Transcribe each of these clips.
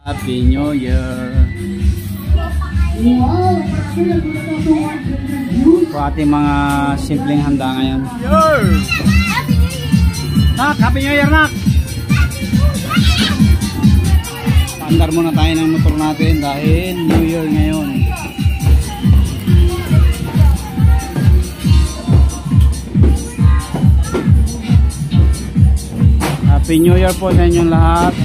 Happy New Year! Ito ating mga simpleng handa ngayon. Nak, Happy New Year, Nak! Paandar muna tayo ng motor natin dahil New Year ngayon. Happy New Year po sa inyong lahat.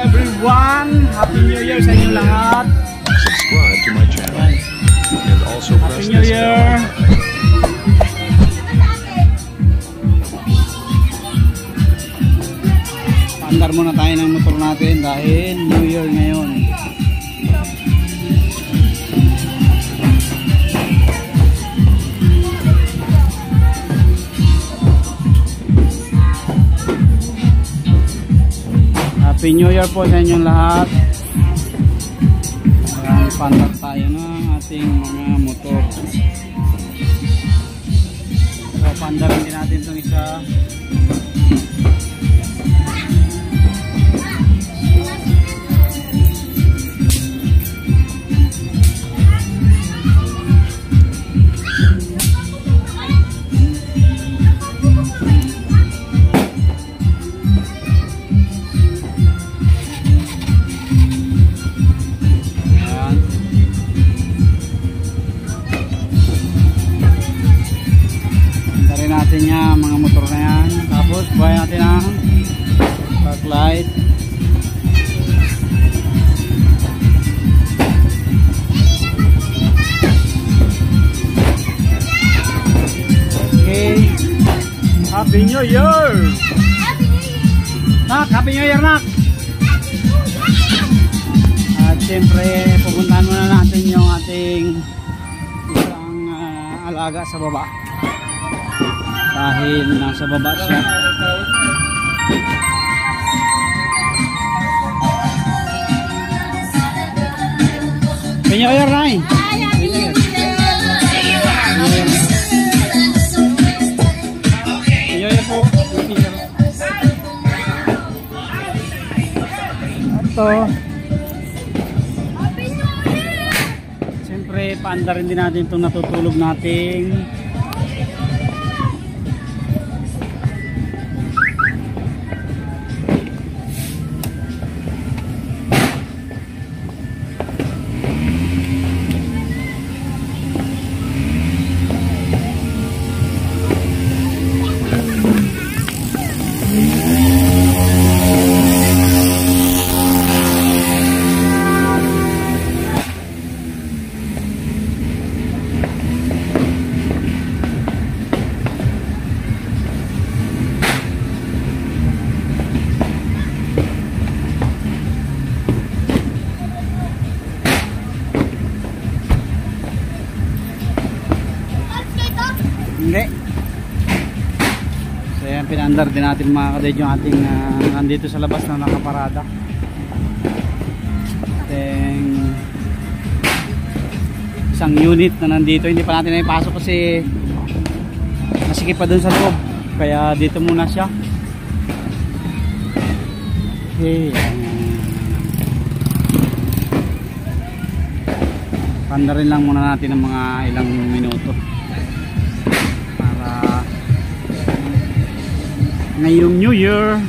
Everyone, Happy New Year sa inyong lahat. Subscribe to my channel and also press Happy New Year. Paandar muna tayo ng motor natin dahil New Year ngayon. Happy New Year po sa inyong lahat. Pandar tayo ng ating mga motor. So, pandarin din natin itong isa. Natin niya mga motor na yan, tapos buhay natin ang backlight. Okay, Happy New Year! Nak, Happy New Year, Nak! At siyempre pupuntahan muna natin yung ating isang alaga sa baba dahil nasa baba siya. Happy New Year, Nay! Happy New Year po. Ito siyempre paandarin din natin itong natutulog nating hindi. So yan, pinandar din natin mga kaded yung ating nandito sa labas na nakaparada. Then isang unit na nandito, hindi pa natin na ipasok kasi masikip pa dun sa loob, kaya dito muna siya. Okay, pandarin lang muna natin ng mga ilang minuto ngayong New Year.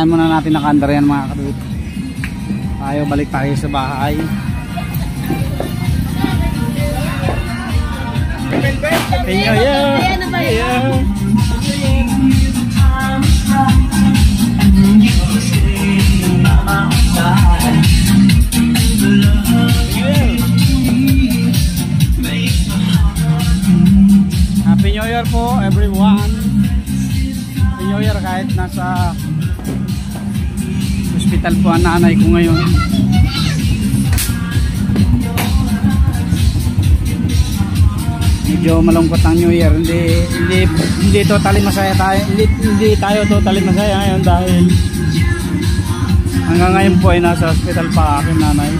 muna natin nakaandar yan mga kadut. Tayo balik tayo sa bahay. Happy New Year! Happy New Year po everyone. Happy New Year kahit nasa hospital po ang nanay ko ngayon. Medyo malungkot ang New Year. Hindi totally masaya tayo. Hindi tayo totally masaya ngayon dahil hanggang ngayon po ay nasa hospital pa aking nanay.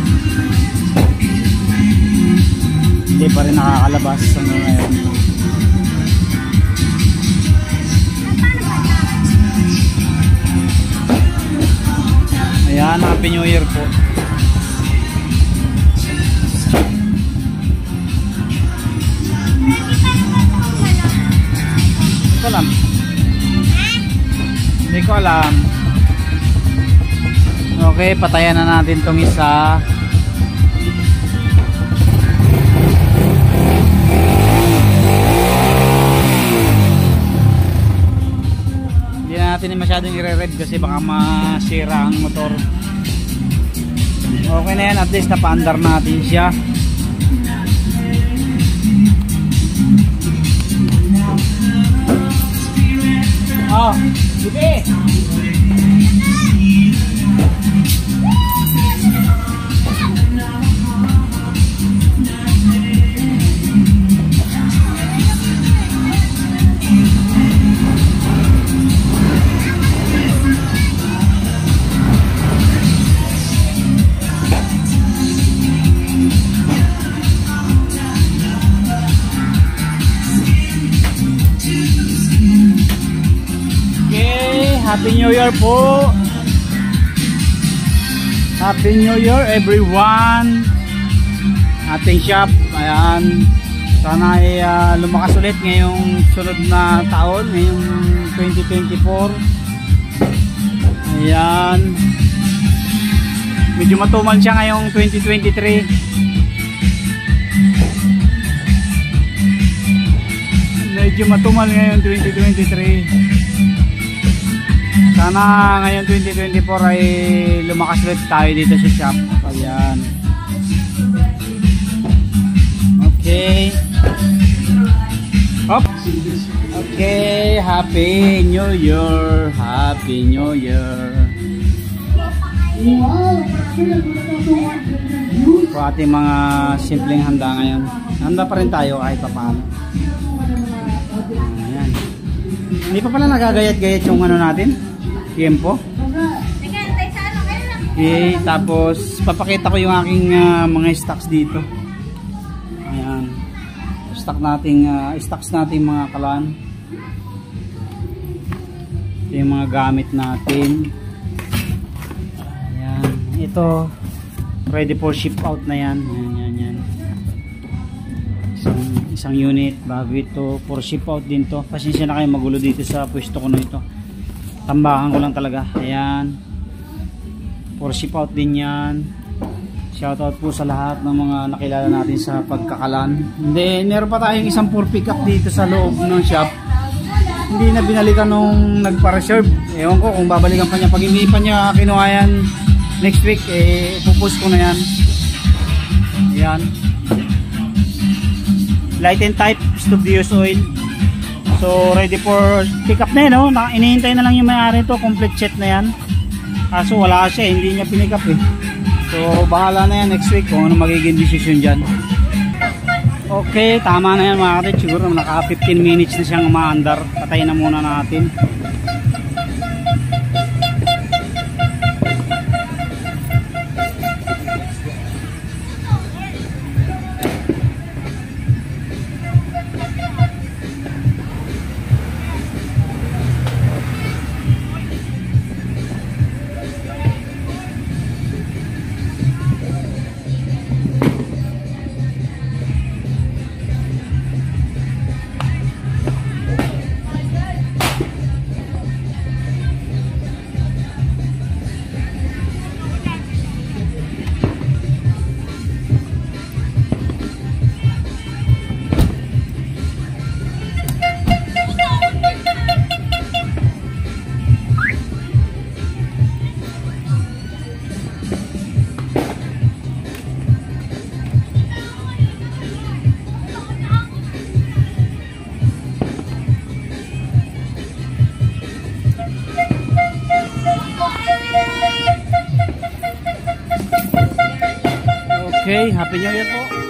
Hindi pa rin nakakalabas hanggang ngayon. Ayan, Happy New Year po. Hindi ko alam. Hindi ko alam. Okay, patayan na natin tong isa. Hindi natin masyadong i-rev kasi baka masira ang motor. Okay na yan, at least napa-andar natin siya. Oh, sige. Happy New Year po. Happy New Year everyone. Ating shop, ayan, sana ay lumakas ulit ngayong sunod na taon, ngayong 2024. Ayan, medyo matumal siya ngayong 2023. Medyo matumal ngayon 2023. Sana ngayon 2024 ay lumakas ulit tayo dito sa shop. Ayan. Okay. Hop. Okay, Happy New Year. Happy New Year. So ating mga simpleng handa ngayon. Handa pa rin tayo kahit pa paano. Ayan. Hindi pa pala nagagayat-gayat yung ano natin. Tiempo. Okay, tapos papakita ko yung aking mga stocks dito. Ayan. Stocks nating mga kalan. Ito yung mga gamit natin. Ayan. Ito ready for ship out na yan. Yan. Isang unit bago ito for ship out din to. Pasensya na kayo magulo dito sa pwesto ko na ito. Tambakan ko lang talaga. Ayan. For ship out din yan. Shoutout po sa lahat ng mga nakilala natin sa pagkakalan. Hindi, meron pa tayong isang for pick up dito sa loob ng shop. Hindi na binalikan nung nagpa-reserve. Ewan ko kung babalikan pa niya. Pag hindi pa niya kinuha yan next week, ipupost ko na yan. Ayan. Light and type Studios oil. So ready for pick up na yun, no? Inihintay na lang yung may-ari to, complete set na yan. Kaso wala siya, hindi niya pinick up eh. So bahala na yan next week kung ano magiging decision dyan. Okay, tama na yan mga kapatid. Siguro naka 15 minutes na siyang umaandar. Patayin na muna natin. Okay, Happy New Year po.